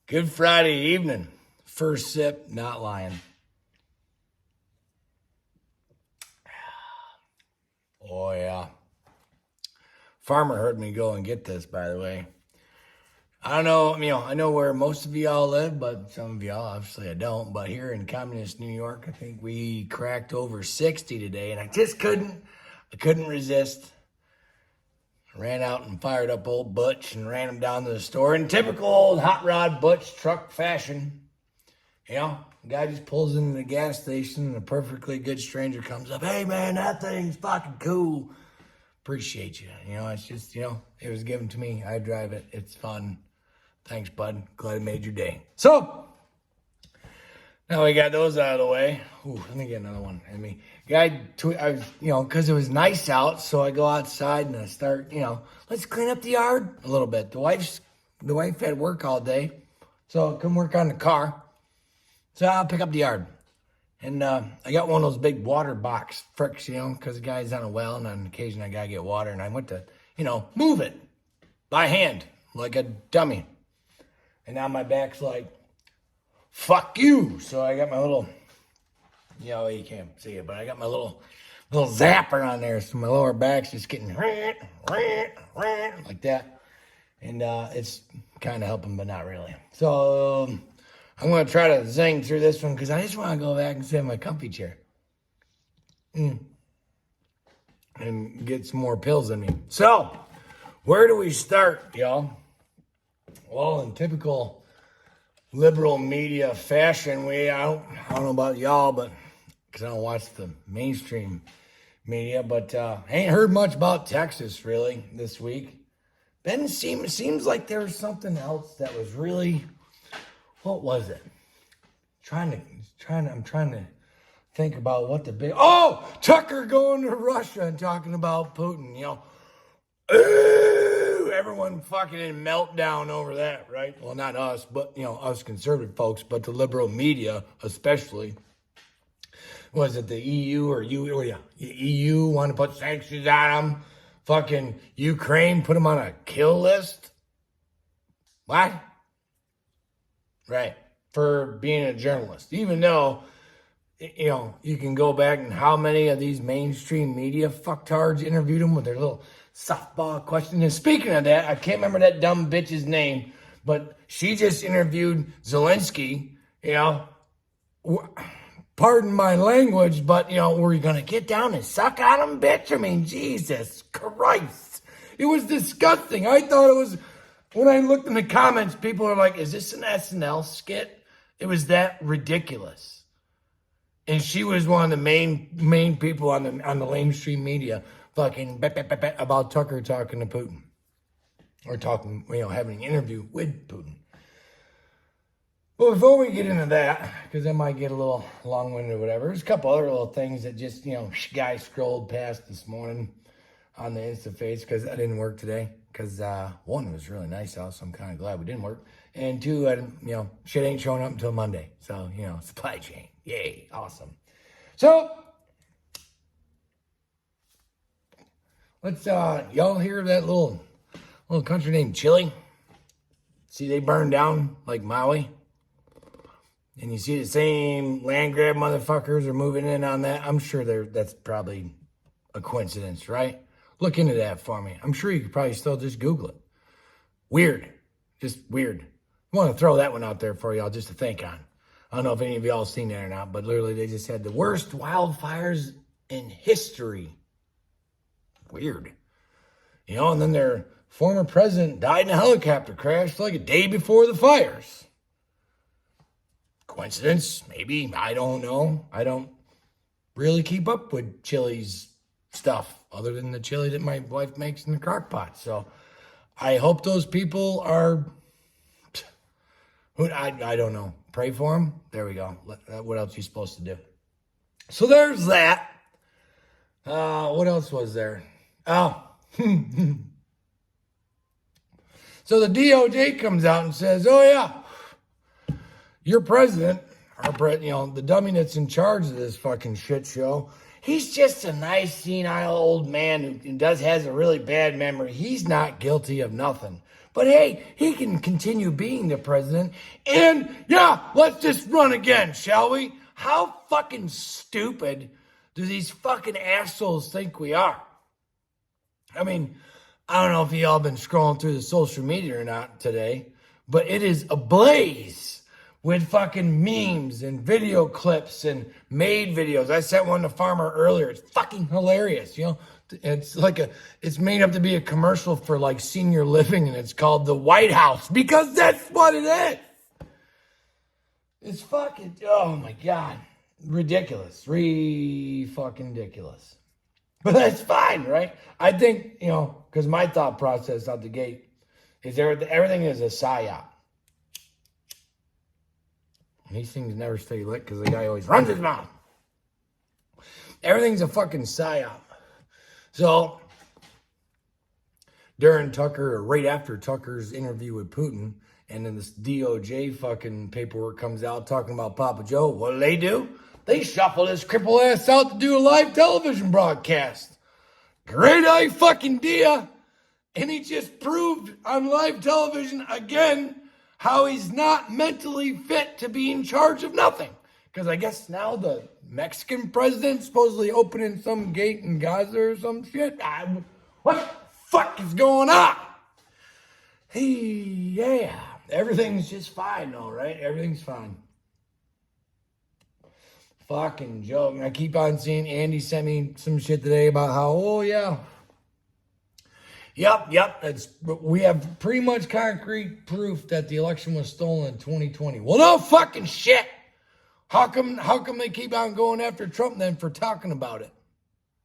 Good Friday evening. First sip, not lying. Oh, yeah. Farmer heard me go and get this, by the way. I don't know, I know where most of y'all live, but some of y'all, obviously I don't. But here in communist New York, I think we cracked over 60 today, and I couldn't resist. I ran out and fired up old Butch and ran him down to the store in typical old hot rod Butch truck fashion. The guy just pulls into the gas station and a perfectly good stranger comes up. Hey, man, that thing's fucking cool. Appreciate you. It's just, it was given to me. I drive it. It's fun. Thanks, bud. Glad it made your day. So, now we got those out of the way. Ooh, let me get another one. Because it was nice out, so I go outside and I start, let's clean up the yard a little bit. The wife had work all day, so I couldn't work on the car. So I'll pick up the yard. And I got one of those big water box fricks, because the guy's on a well, and on occasion I gotta get water, and I went to, move it by hand like a dummy. And now my back's like, fuck you. So I got my little, you can't see it, but I got my little zapper on there. So my lower back's just getting like that. And it's kind of helping, but not really. So I'm going to try to zing through this one because I just want to go back and sit in my comfy chair. And get some more pills in me. So, where do we start, y'all? Well, in typical liberal media fashion, I don't know about y'all, but because I don't watch the mainstream media, but I ain't heard much about Texas really this week. Seems like there was something else that was really, what was it? I'm trying to think about what Tucker going to Russia and talking about Putin, everyone fucking in meltdown over that, right? Well, not us, but, us conservative folks, but the liberal media especially. Was it the EU or the EU want to put sanctions on them? Fucking Ukraine, put them on a kill list? What? Right. For being a journalist. Even though, you can go back and how many of these mainstream media fucktards interviewed them with their little softball question. And speaking of that, I can't remember that dumb bitch's name, but she just interviewed Zelensky, pardon my language, but, were you going to get down and suck on him, bitch? I mean, Jesus Christ. It was disgusting. I thought it was, when I looked in the comments, people are like, is this an SNL skit? It was that ridiculous. And she was one of the main people on the mainstream media fucking about Tucker talking to Putin. Or talking, having an interview with Putin. Well, before we get into that, because I might get a little long-winded or whatever, there's a couple other little things that just, guy scrolled past this morning on the Instaface because I didn't work today. Because, one, it was really nice out, so I'm kind of glad we didn't work. And two, shit ain't showing up until Monday. So, supply chain. Yay, awesome. So, let's, y'all hear of that little country named Chile? See, they burned down like Maui. And you see the same land grab motherfuckers are moving in on that. I'm sure that's probably a coincidence, right? Look into that for me. I'm sure you could probably still just Google it. Weird. Just weird. I want to throw that one out there for y'all just to think on. I don't know if any of y'all seen that or not, but literally they just had the worst wildfires in history. Weird. And then their former president died in a helicopter crash like a day before the fires. Coincidence? Maybe. I don't know. I don't really keep up with Chile's stuff other than the chili that my wife makes in the crock pot. So I hope those people are, I don't know. Pray for them. There we go. What else are you supposed to do? So there's that. What else was there? Oh. So the DOJ comes out and says, oh yeah, your president, the dummy that's in charge of this fucking shit show, he's just a nice, senile old man who has a really bad memory. He's not guilty of nothing. But hey, he can continue being the president. And yeah, let's just run again, shall we? How fucking stupid do these fucking assholes think we are? I mean, I don't know if y'all been scrolling through the social media or not today, but it is ablaze with fucking memes and video clips and made videos. I sent one to Farmer earlier. It's fucking hilarious, you know? It's made up to be a commercial for like senior living, and it's called the White House because that's what it is. It's fucking, oh my God, ridiculous, fucking ridiculous. But that's fine, right? I think, you know, because my thought process out the gate is everything is a psyop. These things never stay lit because the guy always runs his mouth. Everything's a fucking psyop. So, during Tucker, or right after Tucker's interview with Putin, and then this DOJ fucking paperwork comes out talking about Papa Joe, what do? They shuffled his cripple ass out to do a live television broadcast. Great idea. And he just proved on live television again how he's not mentally fit to be in charge of nothing. Because I guess now the Mexican president supposedly opening some gate in Gaza or some shit. What the fuck is going on? Yeah, everything's just fine though, right? Everything's fine. Fucking joke. And I keep on seeing Andy sent me some shit today about how, oh yeah. Yep. We have pretty much concrete proof that the election was stolen in 2020. Well, no fucking shit. How come they keep on going after Trump then for talking about it?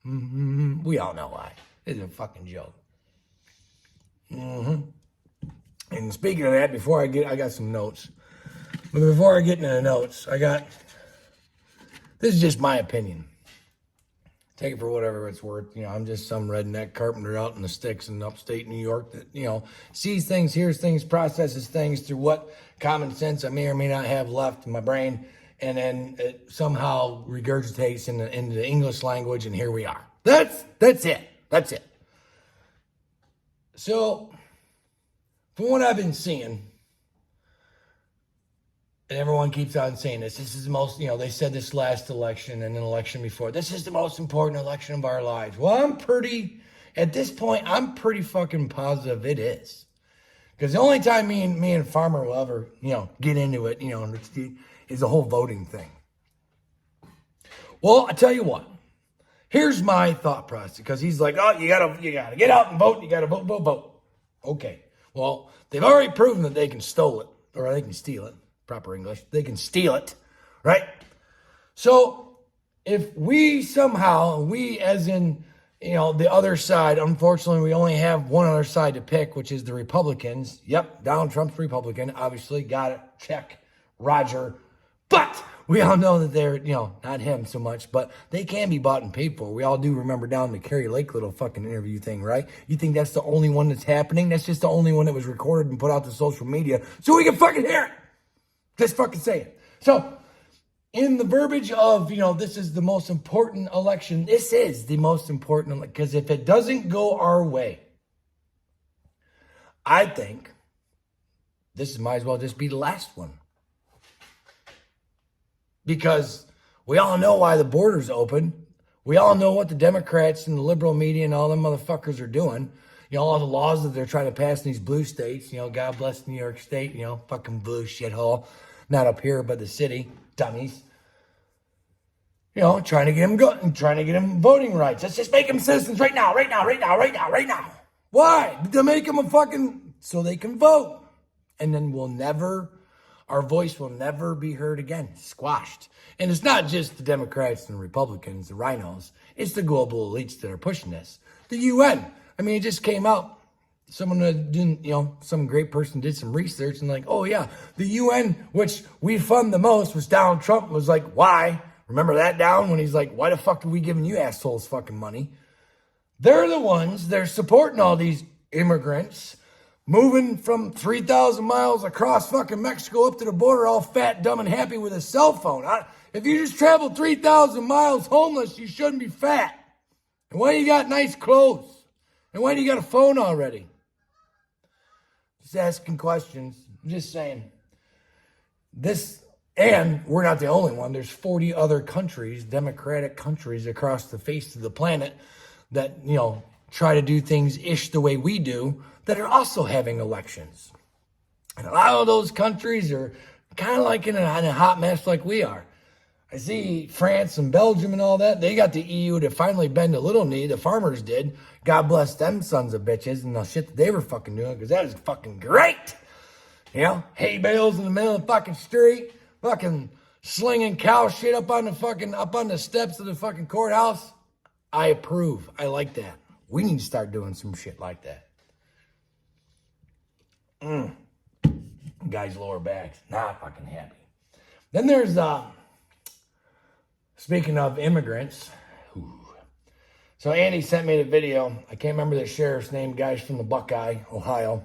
We all know why. It's a fucking joke. And speaking of that, I got some notes. But before I get into the notes, this is just my opinion. Take it for whatever it's worth. You know, I'm just some redneck carpenter out in the sticks in upstate New York that, you know, sees things, hears things, processes things through what common sense I may or may not have left in my brain, and then it somehow regurgitates into the English language, and here we are. That's it. So, from what I've been seeing, and everyone keeps on saying this is the most, you know, they said this last election and an election before, this is the most important election of our lives. Well, at this point, I'm pretty fucking positive it is. Because the only time me and Farmer will ever, you know, get into it, you know, is the whole voting thing. Well, I tell you what, here's my thought process, because he's like, oh, you gotta get out and vote, you gotta vote. Okay, well, they've already proven that they can steal it. Proper English, they can steal it, right? So if we somehow, as in, you know, the other side, unfortunately, we only have one other side to pick, which is the Republicans. Yep, Donald Trump's Republican, obviously, got it, check, Roger. But we all know that they're, you know, not him so much, but they can be bought and paid for. We all do remember down the Carrie Lake little fucking interview thing, right? You think that's the only one that's happening? That's just the only one that was recorded and put out to social media so we can fucking hear it. Just fucking say it. So, in the verbiage of, you know, this is the most important election, this is the most important, because if it doesn't go our way, I think this might as well just be the last one. Because we all know why the border's open. We all know what the Democrats and the liberal media and all them motherfuckers are doing. You know, all the laws that they're trying to pass in these blue states. You know, God bless New York State. You know, fucking blue shithole. Not up here, but the city. Dummies. You know, trying to get them voting rights. Let's just make them citizens right now. Why? To make them so they can vote. And then our voice will never be heard again. Squashed. And it's not just the Democrats and the Republicans, the rhinos. It's the global elites that are pushing this. The UN. I mean, it just came out. Someone didn't, you know, some great person did some research and like, oh yeah, the UN, which we fund the most, was Donald Trump, was like, why? Remember that down when he's like, why the fuck are we giving you assholes fucking money? They're the ones, they're supporting all these immigrants, moving from 3,000 miles across fucking Mexico up to the border all fat, dumb, and happy with a cell phone. If you just traveled 3,000 miles homeless, you shouldn't be fat. And why you got nice clothes? And why do you got a phone already? Just asking questions. Just saying. This, and we're not the only one. There's 40 other countries, democratic countries across the face of the planet that, try to do things ish the way we do that are also having elections. And a lot of those countries are kind of like in a hot mess like we are. I see France and Belgium and all that. They got the EU to finally bend a little knee. The farmers did. God bless them sons of bitches and the shit that they were fucking doing, because that is fucking great. Hay bales in the middle of the fucking street, fucking slinging cow shit up on the steps of the fucking courthouse. I approve. I like that. We need to start doing some shit like that. Guy's lower back's not fucking happy. Then there's, speaking of immigrants, so Andy sent me the video. I can't remember the sheriff's name, guys from the Buckeye, Ohio,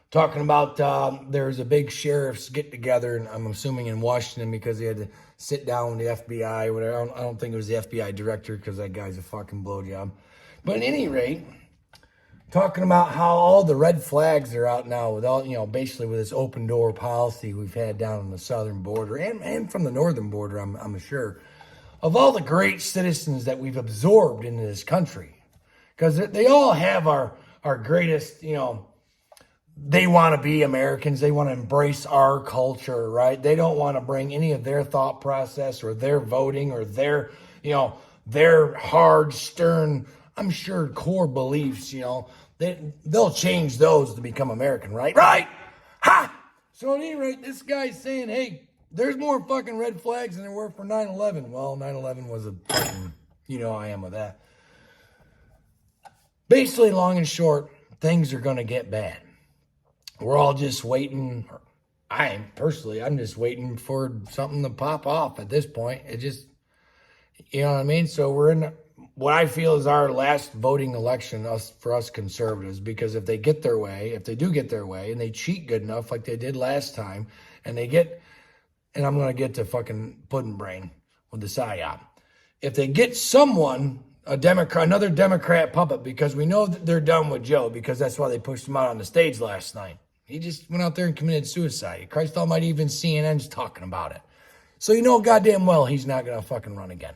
talking about there was a big sheriff's get together, and I'm assuming in Washington, because he had to sit down with the FBI or whatever. I don't think it was the FBI director, because that guy's a fucking blowjob. But at any rate, talking about how all the red flags are out now with all, basically with this open door policy we've had down on the southern border and from the northern border, I'm sure, of all the great citizens that we've absorbed into this country. Because they all have our greatest, they want to be Americans. They want to embrace our culture, right? They don't want to bring any of their thought process or their voting or their hard, stern, I'm sure, core beliefs, they'll change those to become American, right? Right! Ha! So at any rate, this guy's saying, hey, there's more fucking red flags than there were for 9/11. Well, 9/11 was a fucking, how I am with that. Basically, long and short, things are going to get bad. We're all just waiting. I'm just waiting for something to pop off at this point. It just, you know what I mean? So we're in what I feel is our last voting election for us conservatives, because if they do get their way, and they cheat good enough like they did last time, and I'm going to get to fucking pudding brain with the PSYOP. If they get another Democrat puppet, because we know that they're done with Joe, because that's why they pushed him out on the stage last night. He just went out there and committed suicide. Christ almighty, even CNN's talking about it. So goddamn well he's not going to fucking run again.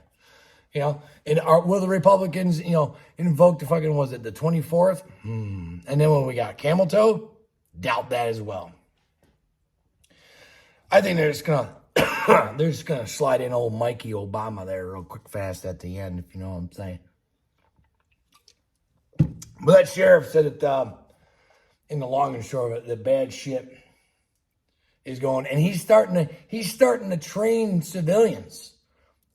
And will the Republicans, invoke the fucking, was it the 24th? And then when we got Camel Toe, doubt that as well. I think they're just gonna slide in old Mikey Obama there real quick fast at the end, if you know what I'm saying. But that sheriff said that in the long and short of it, the bad shit is going, and he's starting to train civilians.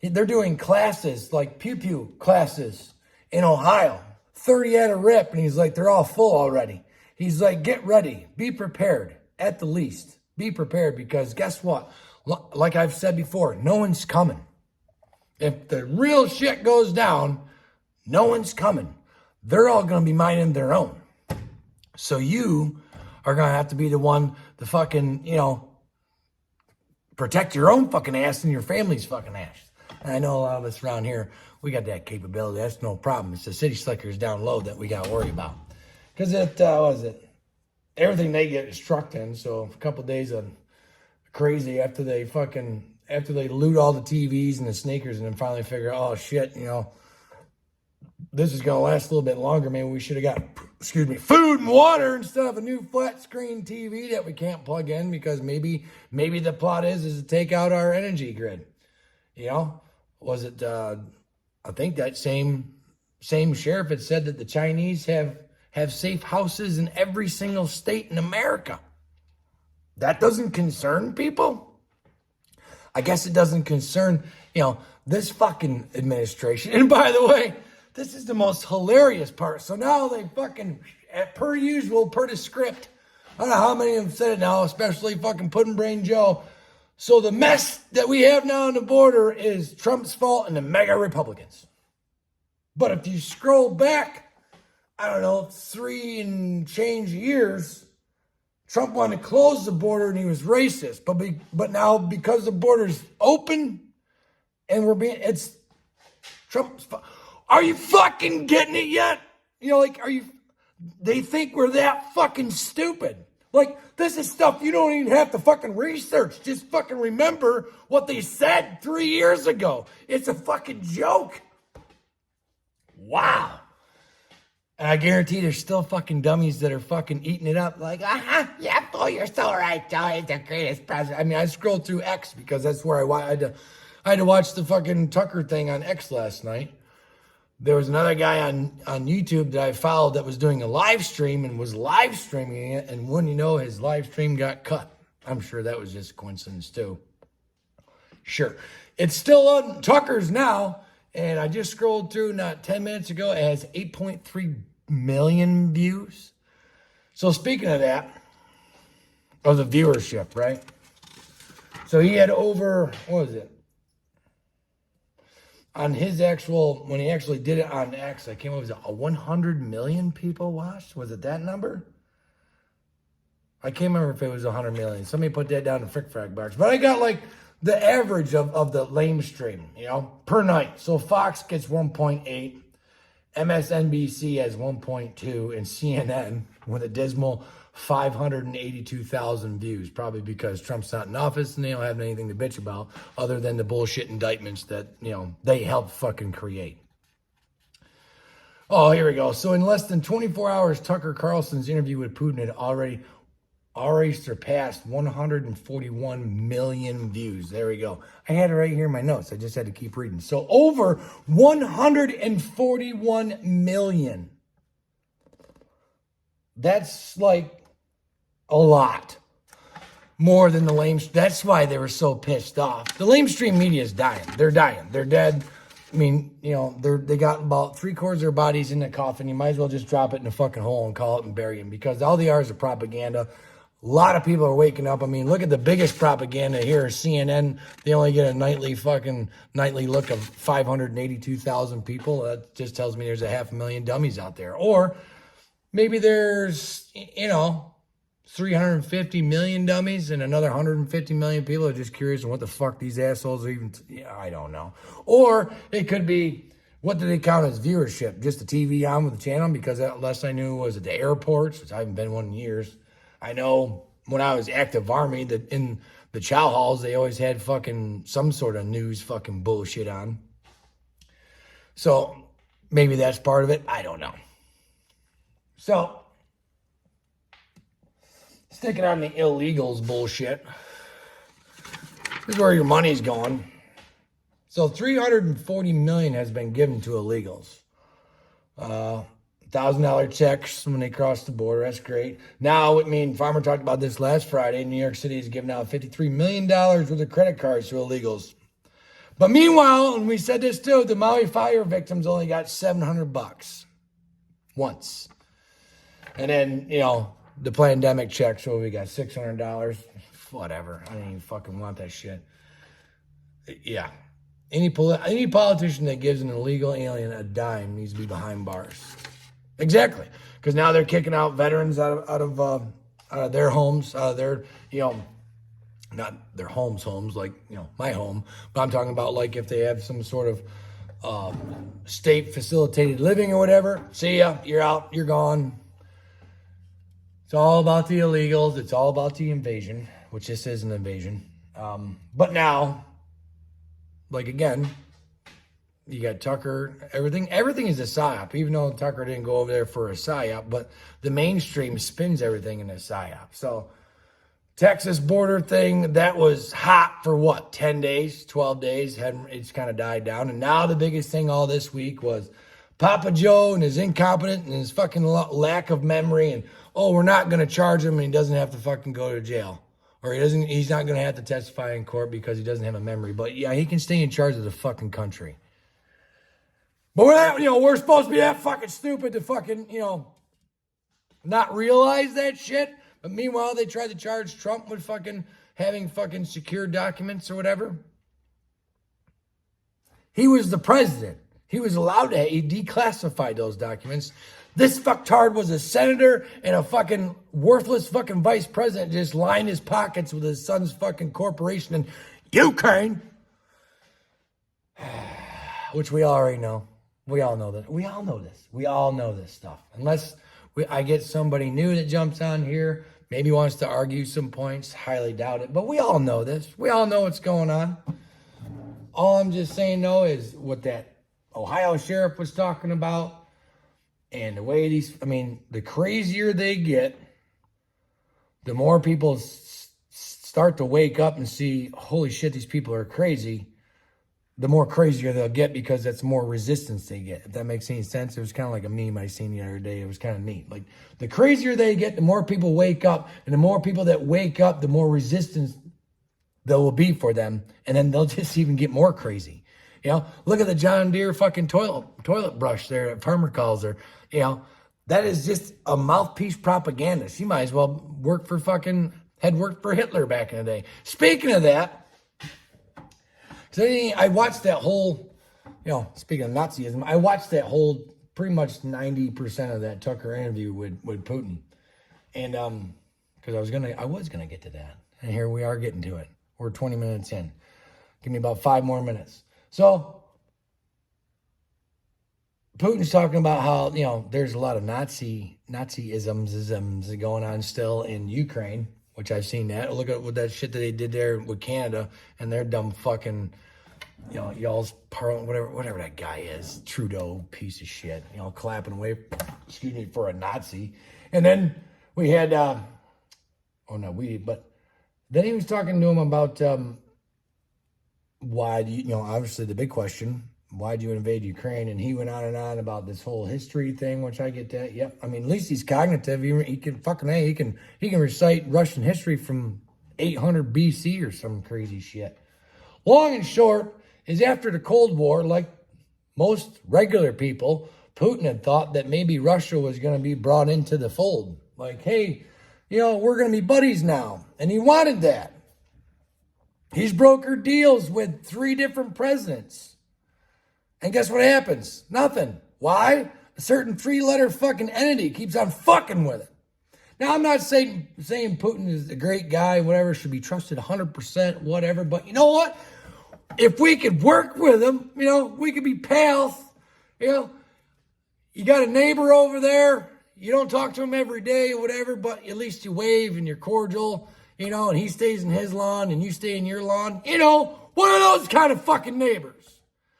They're doing classes, like pew-pew classes in Ohio. 30 at a rip, and he's like, they're all full already. He's like, get ready. Be prepared, at the least. Be prepared, because guess what? Like I've said before, no one's coming. If the real shit goes down, no one's coming. They're all going to be minding their own. So you are going to have to be the one to fucking, protect your own fucking ass and your family's fucking ass. And I know a lot of us around here, we got that capability. That's no problem. It's the city slickers down low that we got to worry about. Because everything they get is trucked in. So a couple of days of crazy after they loot all the TVs and the sneakers, and then finally figure, oh shit, this is going to last a little bit longer. Maybe we should have got, food and water instead of a new flat screen TV that we can't plug in, because maybe the plot is to take out our energy grid. Was it, I think that same sheriff had said that the Chinese have safe houses in every single state in America. That doesn't concern people? I guess it doesn't concern, this fucking administration. And by the way, this is the most hilarious part. So now they fucking, per usual, per the script, I don't know how many have said it now, especially fucking Puddin' Brain Joe. So the mess that we have now on the border is Trump's fault and the mega Republicans. But if you scroll back, 3 and change years, Trump wanted to close the border and he was racist. But now, because the border's open and it's Trump's fault. Are you fucking getting it yet? They think we're that fucking stupid. Like, this is stuff you don't even have to fucking research. Just fucking remember what they said 3 years ago. It's a fucking joke. Wow. And I guarantee there's still fucking dummies that are fucking eating it up. Like, yeah, boy, you're so right, Joe. He's the greatest president. I mean, I scrolled through X because that's where I had to watch the fucking Tucker thing on X last night. There was another guy on YouTube that I followed that was doing a live stream and was live streaming it. And when you know, his live stream got cut. I'm sure that was just a coincidence too. Sure. It's still on Tucker's now. And I just scrolled through not 10 minutes ago. It has 8.3 million views. So speaking of that, of the viewership, right? So he had over, what was it? On his actual, when he actually did it on X, I came up with 100 million people watched. Was it that number? I can't remember if it was 100 million. Somebody put that down in Frick Frack Box. But I got like the average of the lame stream, you know, per night. So Fox gets 1.8, MSNBC has 1.2, and CNN with a dismal 582,000 views, probably because Trump's not in office and they don't have anything to bitch about other than the bullshit indictments that, you know, they helped fucking create. Oh, here we go. So in less than 24 hours, Tucker Carlson's interview with Putin had already surpassed 141 million views. There we go. I had it right here in my notes. I just had to keep reading. So over 141 million. That's like a lot more than the lame. That's why they were so pissed off. The lamestream media is dying. They're dying. They're dead. I mean, you know, they got about 3/4 of their bodies in the coffin. You might as well just drop it in a fucking hole and call it and bury them, because all they are is a propaganda. A lot of people are waking up. I mean, look at the biggest propaganda here, CNN. They only get a nightly look of 582,000 people. That just tells me there's 500,000 dummies out there. Or maybe there's, you know, 350 million dummies and another 150 million people are just curious on what the fuck these assholes are even, I don't know. Or it could be, what do they count as viewership? Just the TV on with the channel? Because that last I knew was at the airports, which I haven't been one in years. I know when I was active Army that in the chow halls, they always had fucking some sort of news fucking bullshit on. So maybe that's part of it. I don't know. So, sticking on the illegals bullshit. This is where your money's going. So 340 million has been given to illegals. $1,000 checks when they cross the border. That's great. Now, I mean, Farmer talked about this last Friday. New York City is giving out $53 million worth of credit cards to illegals. But meanwhile, and we said this too, the Maui fire victims only got $700 once. And then, you know, the pandemic checks, so we got $600. Whatever. I didn't even fucking want that shit. Yeah. Any politician that gives an illegal alien a dime needs to be behind bars. Exactly. Because now they're kicking out veterans out of their homes, out of their, you know, not their homes like, you know, my home. But I'm talking about like if they have some sort of state facilitated living or whatever. See ya. You're out. You're gone. It's all about the illegals. It's all about the invasion, which this is an invasion. But now, like again, you got Tucker, everything is a psyop, even though Tucker didn't go over there for a psyop, but the mainstream spins everything in a psyop. So Texas border thing, that was hot for what, 10 days, 12 days, it's kind of died down. And now the biggest thing all this week was Papa Joe and his incompetent and his fucking lack of memory, and, oh, we're not going to charge him and he doesn't have to fucking go to jail. Or he's not going to have to testify in court because he doesn't have a memory. But yeah, he can stay in charge of the fucking country. But we're supposed to be that fucking stupid to fucking, not realize that shit. But meanwhile, they tried to charge Trump with fucking having fucking secure documents or whatever. He was the president. He was allowed to, he declassified those documents. This fucktard was a senator and a fucking worthless fucking vice president just lined his pockets with his son's fucking corporation in Ukraine. Which we already know. We all know that. We all know this. We all know this stuff. Unless I get somebody new that jumps on here, maybe wants to argue some points. Highly doubt it. But we all know this. We all know what's going on. All I'm just saying, though, is what that Ohio sheriff was talking about. And the way the crazier they get, the more people start to wake up and see, holy shit, these people are crazy. The more crazier they'll get because that's more resistance they get. If that makes any sense. It was kind of like a meme I seen the other day. It was kind of neat. Like, the crazier they get, the more people wake up. And the more people that wake up, the more resistance there will be for them. And then they'll just even get more crazy. You know, look at the John Deere fucking toilet brush there that Farmer calls her. You know, that is just a mouthpiece propaganda. She might as well had worked for Hitler back in the day. Speaking of that, so I watched that whole, speaking of Nazism, I watched that whole pretty much 90% of that Tucker interview with Putin. And because I was gonna get to that. And here we are getting to it. We're 20 minutes in. Give me about 5 more minutes. So Putin's talking about how, there's a lot of Nazi-isms going on still in Ukraine, which I've seen that. Look at what that shit that they did there with Canada and their dumb fucking, y'all's parliament, whatever that guy is, Trudeau, piece of shit, clapping away, for a Nazi. And then we had, but then he was talking to him about why do you, obviously the big question, why do you invade Ukraine? And he went on and on about this whole history thing, which I get that. Yep. I mean, at least he's cognitive. He can he can recite Russian history from 800 BC or some crazy shit. Long and short is, after the Cold War, like most regular people, Putin had thought that maybe Russia was going to be brought into the fold. Like, hey, we're going to be buddies now. And he wanted that. He's brokered deals with 3 different presidents. And guess what happens? Nothing. Why? A certain 3-letter fucking entity keeps on fucking with it. Now, I'm not saying Putin is a great guy, whatever, should be trusted 100%, whatever. But you know what? If we could work with him, we could be pals. You got a neighbor over there. You don't talk to him every day or whatever, but at least you wave and you're cordial, and he stays in his lawn and you stay in your lawn. One of those kind of fucking neighbors.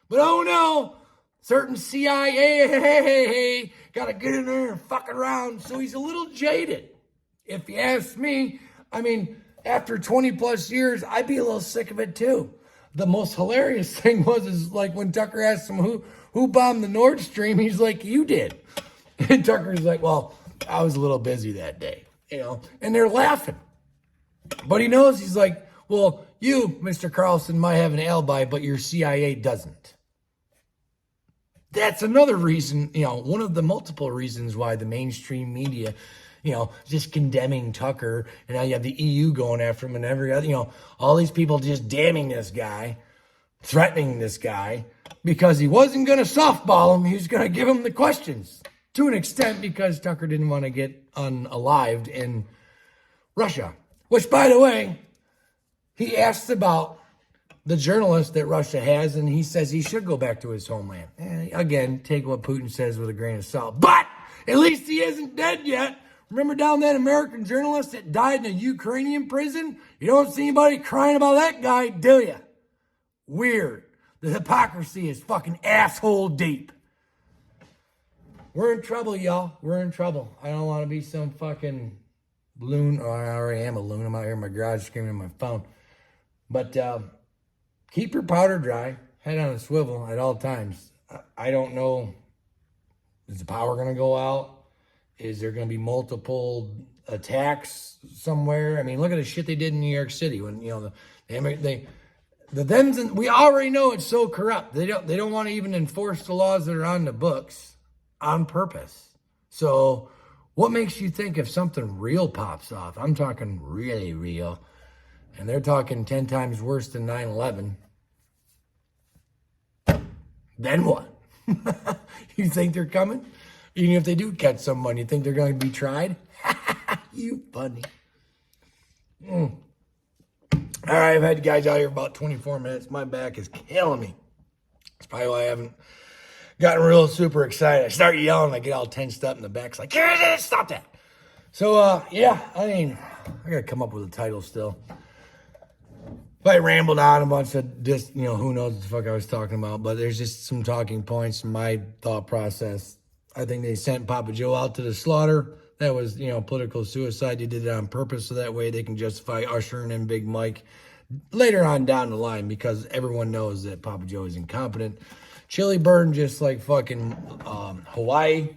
But oh no, certain CIA got to get in there and fuck around. So he's a little jaded. If you ask me, after 20 plus years, I'd be a little sick of it too. The most hilarious thing is like when Tucker asked him who bombed the Nord Stream, he's like, you did. And Tucker's like, well, I was a little busy that day, and they're laughing. But he knows, he's like, well, you, Mr. Carlson, might have an alibi, but your CIA doesn't. That's another reason, one of the multiple reasons why the mainstream media, just condemning Tucker, and now you have the EU going after him and every other, all these people just damning this guy, threatening this guy, because he wasn't going to softball him. He was going to give him the questions to an extent because Tucker didn't want to get unalived in Russia, which, by the way, he asked about the journalist that Russia has, and he says he should go back to his homeland. And again, take what Putin says with a grain of salt. But at least he isn't dead yet. Remember down that American journalist that died in a Ukrainian prison? You don't see anybody crying about that guy, do you? Weird. The hypocrisy is fucking asshole deep. We're in trouble, y'all. We're in trouble. I don't want to be some fucking loon. Oh, I already am a loon. I'm out here in my garage screaming on my phone. But keep your powder dry, head on a swivel at all times. I don't know. Is the power going to go out? Is there going to be multiple attacks somewhere? Look at the shit they did in New York City when, we already know it's so corrupt. They don't want to even enforce the laws that are on the books on purpose. So what makes you think if something real pops off? I'm talking really real. And they're talking 10 times worse than 9/11. Then what? You think they're coming? Even if they do catch someone, you think they're going to be tried? You funny. All right, I've had you guys out here about 24 minutes. My back is killing me. That's probably why I haven't gotten real super excited. I start yelling, I get all tensed up in the back. It's like, stop that. So, yeah, I mean, I gotta come up with a title still. If I rambled on a bunch of just, who knows what the fuck I was talking about, but there's just some talking points in my thought process. I think they sent Papa Joe out to the slaughter. That was, political suicide. They did it on purpose so that way they can justify ushering in Big Mike later on down the line because everyone knows that Papa Joe is incompetent. Chili burn just like fucking Hawaii.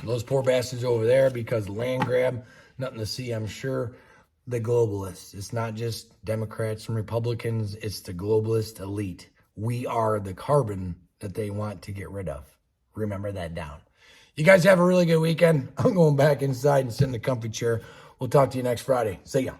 Those poor bastards over there because land grab. Nothing to see, I'm sure. The globalists. It's not just Democrats and Republicans. It's the globalist elite. We are the carbon that they want to get rid of. Remember that down. You guys have a really good weekend. I'm going back inside and sit in the comfy chair. We'll talk to you next Friday. See ya.